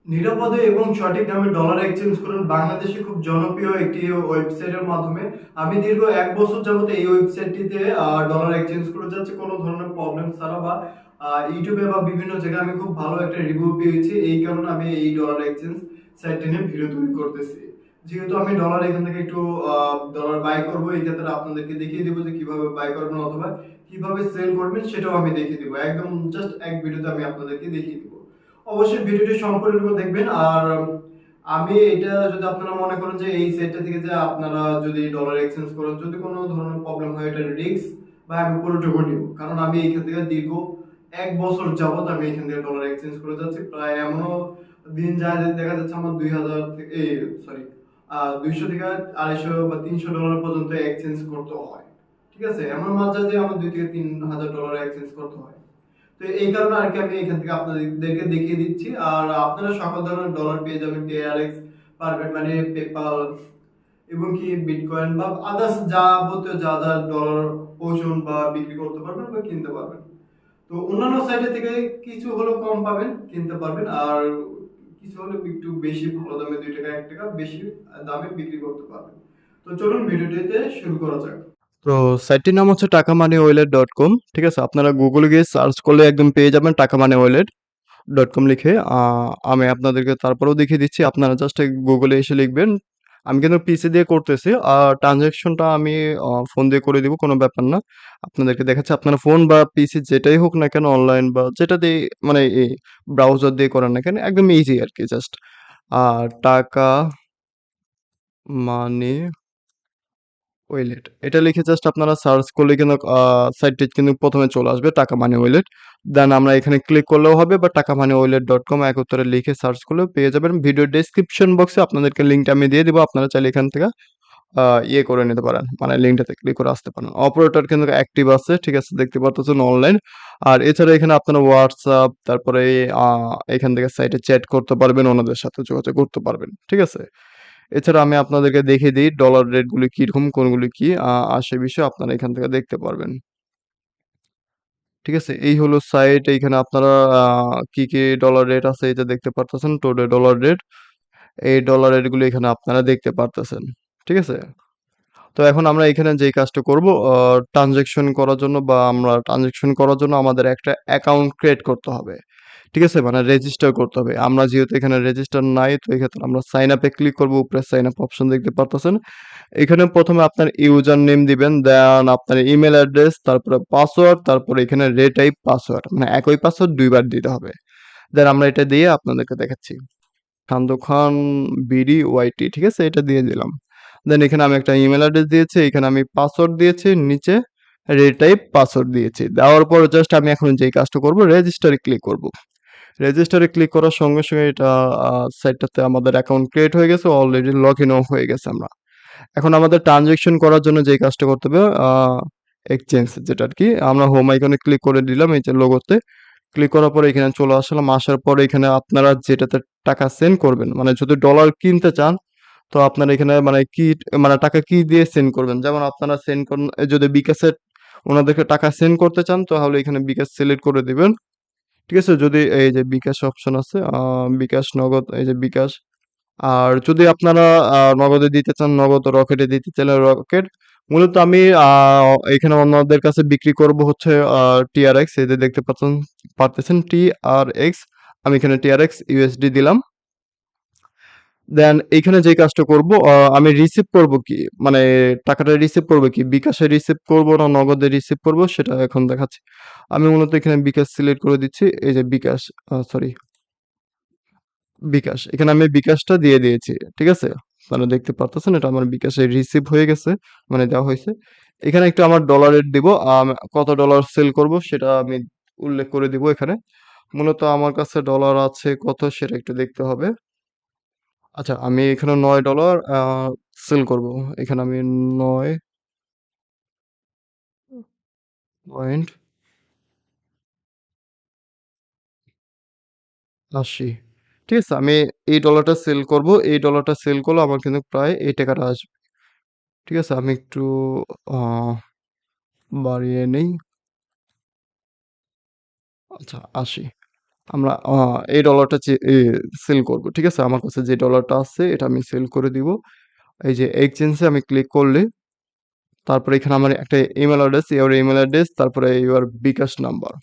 নিরাপদে এবং সঠিক দামে ডলার এক্সচেঞ্জ করুন বাংলাদেশে খুব জনপ্রিয় একটি ওয়েবসাইটের মাধ্যমে। আমি দীর্ঘ 1 বছর যাবত এই ওয়েবসাইটটিতে ডলার এক্সচেঞ্জ করে যাচ্ছি কোনো ধরনের প্রবলেম ছাড়া, বা ইউটিউবে বা বিভিন্ন জায়গায় আমি খুব ভালো একটা রিভিউ পেয়েছি। এই কারণে আমি এই ডলার এক্সচেঞ্জ সাইটটি নিয়ে ভিডিও তৈরি করতেছি। যেহেতু আমি ডলার এখান থেকে একটু ডলার বাই করবো, এই ক্ষেত্রে আপনাদেরকে দেখিয়ে দেবো যে কিভাবে বাই করবেন অথবা কিভাবে সেল করবেন সেটাও আমি দেখিয়ে দেবো। একদম জাস্ট এক ভিডিওতে আমি আপনাদেরকে দেখিয়ে দেবো। অবশ্যই ভিডিওটি সম্পূর্ণ দেখবেন। আর আমি এটা যদি আপনারা মনে করেন যে এই সেটটা থেকে যে আপনারা যদি ডলার এক্সচেঞ্জ করেন যদি কোনো ধরনের প্রবলেম হয়, এটা রিস্ক বা আমি পুরোটুকু নিব, কারণ আমি এইখান থেকে দীর্ঘ 1 বছর যাবত আমি এখান থেকে ডলার এক্সচেঞ্জ করে যাচ্ছি। প্রায় এমনও দিন যায় যে দেখা যাচ্ছে আমার 2000 থেকে সরি 200 থেকে 250 বা $300 পর্যন্ত এক্সচেঞ্জ করতে হয়। ঠিক আছে, এমন মাস যায় যে আমার 2 থেকে 3 হাজার ডলার এক্সচেঞ্জ করতে হয়। তো এই কারণে আর কি আমি এখান থেকে আপনাদেরকে দেখিয়ে দিচ্ছি। আর আপনারা সকল ধরনের ডলার পেয়ে যাবেন, টিআরএক্স পারবেন, মানে পেপাল এবং কি বিটকয়েন বা আদার্স যাবতীয় যা যা ডলার ওজন বা বিক্রি করতে পারবেন বা কিনতে পারবেন। তো অন্যান্য সাইটে থেকে কিছু হলেও কম পাবেন, কিনতে পারবেন। আর কিছু হলে একটু বেশি ভালো দামে 2 টাকা 1 টাকা বেশি দামে বিক্রি করতে পারবেন। তো চলুন ভিডিওটিতে শুরু করা যাক। তো সাইটটির নাম হচ্ছে takamaneywallet.com। ঠিক আছে, আপনারা গুগলে গিয়ে সার্চ করলে একদম পেয়ে যাবেন takamaneywallet.com লিখে। আমি আপনাদেরকে তারপরেও দেখিয়ে দিচ্ছি, আপনারা জাস্ট গুগলে এসে লিখবেন। আমি কিন্তু পিসি দিয়ে করতেছি, আর ট্রানজ্যাকশনটা আমি ফোন দিয়ে করে দিব, কোনো ব্যাপার না। আপনাদেরকে দেখাচ্ছি, আপনারা ফোন বা পিসি যেটাই হোক না কেন, অনলাইন বা যেটা দিয়ে মানে এই ব্রাউজার দিয়ে করেন না কেন, একদম ইজি আর কি। জাস্ট আর টাকা মানে ওয়েলেট এটা লিখে জাস্ট আপনারা সার্চ করলে কিন্তু সাইটটি কিন্তু প্রথমে চলে আসবে টাকা মানি ওয়েলেট। দেন আমরা এখানে ক্লিক করলেও হবে, বা টাকা মানি ওয়েলেট ডট কম এক উত্তরে লিখে সার্চ করলেও পেয়ে যাবেন। ভিডিও ডেসক্রিপশন বক্সে আপনাদেরকে লিঙ্কটা আমি দিয়ে দিব, আপনারা চাইলে এখান থেকে ইয়ে করে নিতে পারেন, মানে লিঙ্কটাতে ক্লিক করে আসতে পারেন। অপারেটর কিন্তু অ্যাক্টিভ আছে, ঠিক আছে, দেখতে পাচ্ছেন অনলাইন। আর এছাড়া এখানে আপনারা হোয়াটসঅ্যাপ, তারপরে এখান থেকে সাইটে চ্যাট করতে পারবেন, ওনাদের সাথে যোগাযোগ করতে পারবেন, ঠিক আছে। এছাড়া আমি আপনাদেরকে দেখিয়ে দিই ডলার রেটগুলি কিরকম, কোনগুলি কি আর সে বিষয়ে আপনারা এখান থেকে দেখতে পারবেন। ঠিক আছে, এই হলো সাইট। এইখানে আপনারা কি কি ডলার রেট আছে এটা দেখতে পারতেছেন, টোটাল ডলার রেট। এই ডলার রেটগুলো এখানে আপনারা দেখতে পারতেছেন। ঠিক আছে, তো এখন আমরা এখানে যেই কাজটা করব, ট্রানজাকশন করার জন্য বা আমরা ট্রানজাকশন করার জন্য আমাদের একটা অ্যাকাউন্ট ক্রিয়েট করতে হবে। ঠিক আছে, মানে রেজিস্টার করতে হবে। আমরা যেহেতু এখানে রেজিস্টার নাই, তো এক্ষেত্রে আমরা সাইন আপে ক্লিক করব। উপরে সাইন আপ অপশন দেখতে পারতেছেন। এখানে প্রথমে আপনার ইউজার নেম দিবেন, দেন আপনার ইমেল অ্যাড্রেস, তারপরে পাসওয়ার্ড, তারপরে এখানে রেটাইপ পাসওয়ার্ড, মানে একই পাসওয়ার্ড দুইবার দিতে হবে। দেন আমরা এটা দিয়ে আপনাদেরকে দেখাচ্ছি, শান্ত খান বিডি ওয়াইটি। ঠিক আছে, এটা দিয়ে দিলাম। দেন এখানে আমি একটা ইমেল অ্যাড্রেস দিয়েছি, এখানে আমি পাসওয়ার্ড দিয়েছি, নিচে রেটাইপ পাসওয়ার্ড দিয়েছি। দেওয়ার পর জাস্ট আমি এখন যেই কাজটা করব, রেজিস্টারে ক্লিক করব। রেজিস্টারে ক্লিক করার সঙ্গে সঙ্গে এটা সাইটটাতে আমাদের অ্যাকাউন্ট ক্রিয়েট হয়ে গেছে, অলরেডি লগ ইনও হয়ে গেছে। আমরা এখন আমাদের ট্রানজেকশন করার জন্য যেই কাজটা করতে হবে, এক্সচেঞ্জ, যেটা আর কি আমরা হোম আইকনে ক্লিক করে দিলাম, এই যে লোগোতে ক্লিক করার পরে এখানে চলে আসলাম। আসার পরে এখানে আপনারা যেটাতে টাকা সেন্ড করবেন, মানে যদি ডলার কিনতে চান, তো আপনারা এখানে মানে কি, মানে টাকা কি দিয়ে সেন্ড করবেন। যেমন আপনারা সেন্ড করেন, যদি বিকাশে ওনাদেরকে টাকা সেন্ড করতে চান, তাহলে এখানে বিকাশ সিলেক্ট করে দিবেন। ঠিক আছে, যদি এই যে বিকাশ অপশন আছে, বিকাশ নগদ, এই যে বিকাশ। আর যদি আপনারা নগদে দিতে চান নগদ, রকেটে দিতে চাইলে রকেট। মূলত আমি এখানে অন্যদের কাছে বিক্রি করব হচ্ছে টিআরএক্স, এই যে দেখতে পারতেছেন টিআরএক্স। আমি এখানে টিআরএক্স ইউএসডি দিলাম। দেন এইখানে যে কাজটা করব, আমি রিসিভ করব কি, মানে টাকাটা রিসিভ করব কি, বিকাশে রিসিভ করব না নগদে রিসিভ করব, সেটা এখন দেখাচ্ছি। আমি মূলত এখানে বিকাশ সিলেক্ট করে দিচ্ছি, এই যে বিকাশ, সরি বিকাশ, এখানে আমি বিকাশটা দিয়ে দিয়েছি। ঠিক আছে, আপনারা দেখতে পারতেছেন এটা আমার বিকাশে রিসিভ হয়ে গেছে, মানে দেওয়া হয়েছে। এখানে একটু আমার ডলার রেট দিব, কত ডলার সেল করব সেটা আমি উল্লেখ করে দিব এখানে। মূলত আমার কাছে ডলার আছে কত সেটা একটু দেখতে হবে। আচ্ছা, আমি এখানে $9 সেল করব। এখানে আমি 9.80, ঠিক আছে, আমি এই ডলারটা সেল করব। এই ডলারটা সেল করলে আমার কিন্তু প্রায় এই টাকাটা আসবে। ঠিক আছে, আমি একটু আহ বাড়িয়ে নেই। আচ্ছা, 80। আমরা এই ডলারটা সেল করব। ঠিক আছে? আমার কাছে যে ডলারটা আছে এটা আমি সেল করে দিব। এই যে এক্সচেঞ্জে আমি ক্লিক করলে তারপরে এখানে আমার একটা email address, your email address, তারপরে ইওর বিকাশ নাম্বার।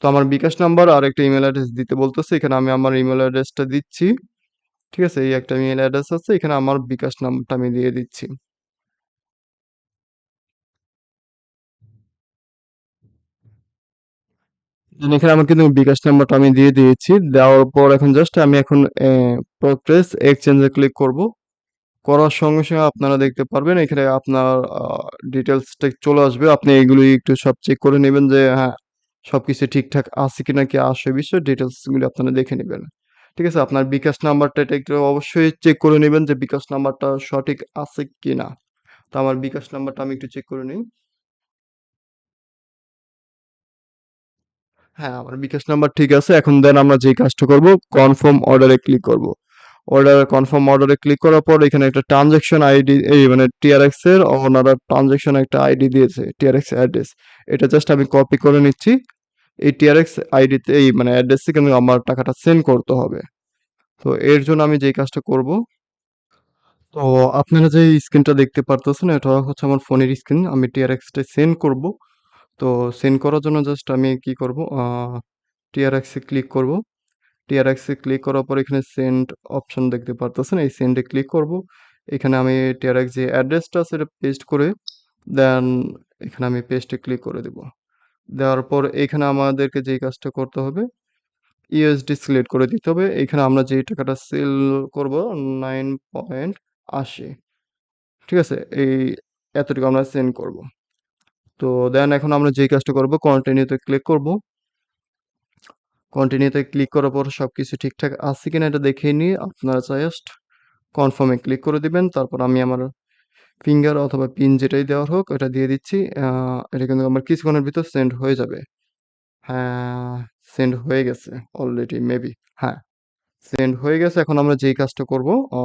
তো আমার বিকাশ নাম্বার আর একটা ইমেইল অ্যাড্রেস দিতে বলতেছে। এখানে আমি আমার ইমেইল অ্যাড্রেসটা দিচ্ছি। ঠিক আছে? এই একটা ইমেইল অ্যাড্রেস আছে। এখানে আমার বিকাশ নাম্বারটা আমি দিয়ে দিচ্ছি। দেন এখানে আমার কিন্তু বিকাশ নাম্বারটা আমি দিয়ে দিয়েছি। দেওয়ার পর এখন জাস্ট আমি এখন প্রগ্রেস এক্সচেঞ্জে ক্লিক করব। করার সঙ্গে, সঙ্গে আপনারা দেখতে পারবেন এখানে আপনার ডিটেইলসটা চলে আসবে। আপনি এগুলি একটু সব চেক করে নিবেন যে হ্যাঁ, সবকিছু ঠিকঠাক আছে কিনা, কি আসে বিষয় ডিটেইলস গুলি আপনারা দেখে নিবেন। ঠিক আছে? আপনার বিকাশ নাম্বারটা এটা একটু অবশ্যই চেক করে নিবেন যে বিকাশ নাম্বারটা সঠিক আছে কিনা। তো আমার বিকাশ নাম্বারটা আমি একটু চেক করে নিই। হ্যাঁ, আমার বিকাশ নাম্বার ঠিক আছে। এখন দেন আমরা যেই কাজটা করব কনফার্ম অর্ডারে ক্লিক করব। কনফার্ম অর্ডারে ক্লিক করার পর এখানে একটা ট্রানজাকশন আইডি এই মানে টিআরএক্স এর ওনারা ট্রানজাকশন একটা আইডি দিয়েছে, টিআরএক্স অ্যাড্রেস। এটা জাস্ট আমি কপি করে নিচ্ছি। এই টিআরএক্স আইডিতে এই মানে অ্যাড্রেসে কিন্তু আমার টাকাটা সেন্ড করতে হবে। তো এর জন্য আমি যেই কাজটা করব, তো আপনারা যে স্ক্রিনটা দেখতে পারতেছেন এটা হচ্ছে আমার ফোনের স্ক্রিন। আমি টিআরএক্সটা সেন্ড করব। তো সেন্ড করার জন্য জাস্ট আমি কি করব টিআরএক্স এ ক্লিক করব। টিআরএক্স এ ক্লিক করার পর এখানে সেন্ড অপশন দেখতে পারতেছেন। এই সেন্ড এ ক্লিক করব। এখানে আমি টিআরএক্স যে অ্যাড্রেসটা আছে এটা পেস্ট করে দেন এখানে আমি পেস্টে ক্লিক করে দেব। দেওয়ার পর এখানে আমাদেরকে যেই কাজটা করতে হবে ইউএসডি সিলেক্ট করে দিতে হবে। এখানে আমরা যে টাকাটা সেল করব 9.80, ঠিক আছে? এই এতটুকু আমরা সেন্ড করব। তো দেন এখন আমরা যেই কাজটা করব কন্টিনিউতে ক্লিক করব। কন্টিনিউতে ক্লিক করার পর সবকিছু ঠিকঠাক আছে কিনা এটা দেখে নিয়ে আপনারা জাস্ট কনফার্মে ক্লিক করে দিবেন। তারপর আমি আমার ফিঙ্গার অথবা পিন যেটাই দেওয়ার হোক ওটা দিয়ে দিচ্ছি। এটা কিন্তু আমার কিছুক্ষণের ভিতর সেন্ড হয়ে যাবে। হ্যাঁ, সেন্ড হয়ে গেছে অলরেডি মেবি। হ্যাঁ, সেন্ড হয়ে গেছে। এখন আমরা যেই কাজটা করব আ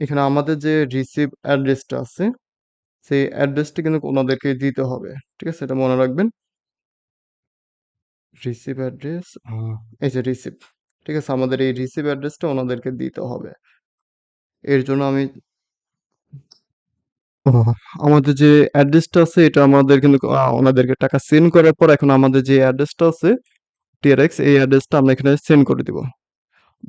এখানে আমাদের যে রিসিভ অ্যাড্রেসটা আছে সেই অ্যাড্রেসটা কিন্তু ওনাদেরকে দিতে হবে। ঠিক আছে? এটা মনে রাখবেন। রিসিভ অ্যাড্রেস এই যে রিসিভ। ঠিক আছে? আমাদের এই রিসিভ অ্যাড্রেসটা ওনাদেরকে দিতে হবে। এর জন্য আমি ও আমাদের যে অ্যাড্রেসটা আছে এটা আমাদের কিন্তু ওনাদেরকে টাকা সেন্ড করার পর এখন আমাদের যে অ্যাড্রেসটা আছে টিআরএক্স এই অ্যাড্রেসটা আমরা এখানে সেন্ড করে দিব।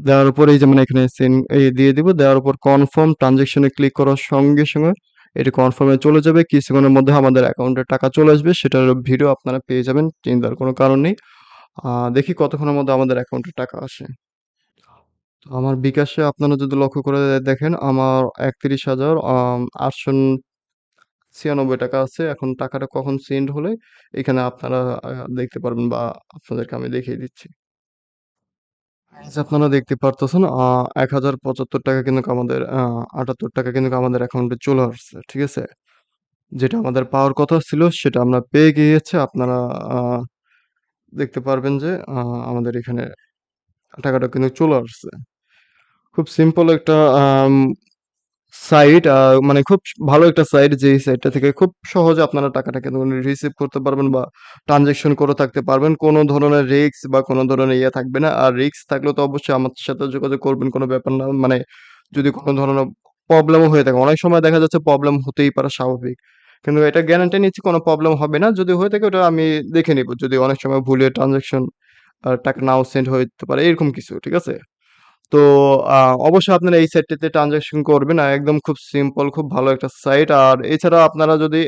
দেওয়ার পর এই যে মানে এখানে সেন্ড এই দিয়ে দিব। দেওয়ার পর কনফার্ম ট্রানজাকশন এ ক্লিক করার সঙ্গে, সঙ্গে এটা কনফার্ম এ চলে যাবে। কিছুক্ষণের মধ্যে আমাদের অ্যাকাউন্টে টাকা চলে আসবে। সেটার ভিডিও আপনারা পেয়ে যাবেন। চিন্তার কোনো কারণ নেই। দেখি কতক্ষণের মধ্যে আমাদের অ্যাকাউন্টে টাকা আসে। তো আমার বিকাশে আপনারা যদি লক্ষ্য করে দেখেন আমার ৩১,৮৯৬ টাকা আছে। এখন টাকাটা কখন সেন্ড হলে এখানে আপনারা দেখতে পারবেন বা আপনাদেরকে আমি দেখিয়ে দিচ্ছি। এই যে আপনারা দেখতে পারতেছেন ৳১,০৭৫ কিন্তু আমাদের ৳৭৮ কিন্তু আমাদের অ্যাকাউন্টে চলে আসছে। ঠিক আছে? যেটা আমাদের পাওয়ার কথা ছিল সেটা আমরা পেয়ে গিয়েছি। আপনারা আ দেখতে পারবেন যে আমাদের এখানে টাকাটা কিন্তু চলে আসছে। খুব সিম্পল একটা সাইট মানে খুব ভালো একটা সাইট যেই সাইটটা থেকে খুব সহজে আপনারা টাকাটা কিন্তু রিসিভ করতে পারবেন বা ট্রানজাকশন করে থাকতে পারবেন। কোনো ধরনের রিস্ক বা কোনো ধরনের ইয়ে থাকবে না। আর রিস্ক থাকলেও তো অবশ্যই আমার সাথে যোগাযোগ করবেন, কোনো ব্যাপার না। মানে যদি কোনো ধরনের প্রবলেমও হয়ে থাকে। অনেক সময় দেখা যাচ্ছে প্রবলেম হতেই পারে স্বাভাবিক। কিন্তু এটা গ্যারান্টি নিচ্ছি কোনো প্রবলেম হবে না। যদি হয়ে থাকে ওটা আমি দেখে নিব। যদি অনেক সময় ভুলে ট্রান্সেকশন টাকা নাও সেন্ড হইতে পারে এরকম কিছু। ঠিক আছে? তো আ অবশ্যই আপনারা এই সাইটটাতে ট্রান্সেকশন করবেন। একদম খুব সিম্পল, খুব ভালো একটা সাইট। আর এছাড়া আপনারা যদি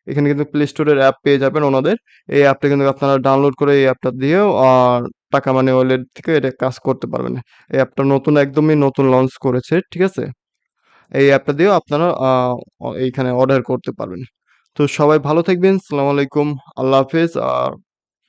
এখানে কিন্তু প্লে স্টোরের অ্যাপ পেয়ে যাবেন ওনাদের। এই অ্যাপটা কিন্তু আপনারা ডাউনলোড করে এই অ্যাপটা দিয়েও টাকা মানি ওয়ালেট থেকে এটা কাজ করতে পারবেন। এই অ্যাপটা নতুন একদমই নতুন লঞ্চ করেছে। ঠিক আছে? এই অ্যাপটা দিয়েও আপনারা এইখানে অর্ডার করতে পারবেন। তো সবাই ভালো থাকবেন। আসসালামু আলাইকুম। আল্লাহ হাফেজ। আর